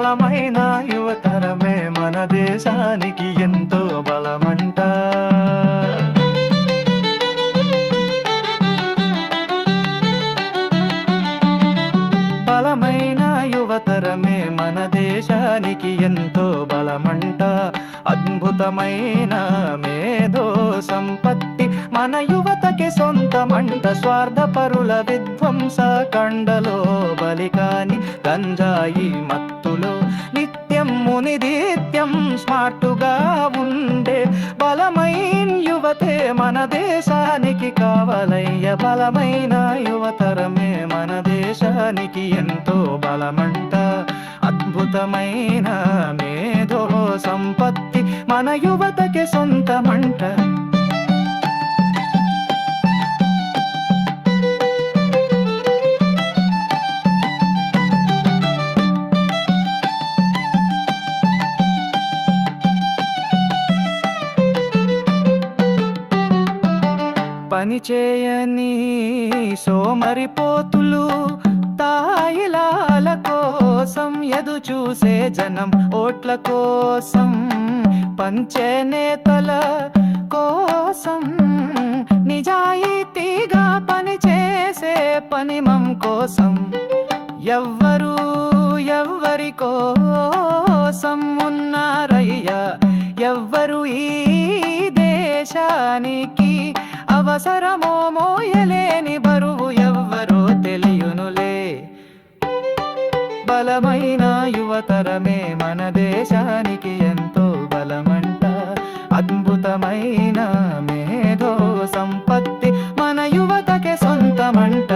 బలమైన యువతరమే మన దేశానికి ఎంతో బలమంట. బలమైన యువతరమే మన దేశానికి ఎంతో బలమంట. అద్భుతమైన మేధో సంపత్తి మన యువతకి సొంతమంట. స్వార్థపరుల విధ్వంస కండలో బలికాని గంజాయి మత్తులో నిత్యం మునిదిత్యం స్మార్టుగా ఉండే బలమైన యువతే మన దేశానికి కావాలయ్య. బలమైన యువతరమే మన దేశానికి ఎంతో బలమంట. అద్భుతమైన మేధో సంపత్తి మన యువతకి సొంతమంట. పనిచేయని సోమరిపోతులు తాయిలాల కోసం ఎదుచూసే జనం, ఓట్ల కోసం పంచే నేతల కోసం నిజాయితీగా పనిచేసే పనిమం కోసం ఎవ్వరి కోసం ఉన్నారయ్యా. ఎవ్వరు ఈ దేశానికి అవసరమో మోయలేని బరువు ఎవ్వరో తెలియనులే. బలమైన యువతరమే మన దేశానికి ఎంతో బలమంట. అద్భుతమైన మేధో సంపత్తి మన యువతకే సొంతమంట.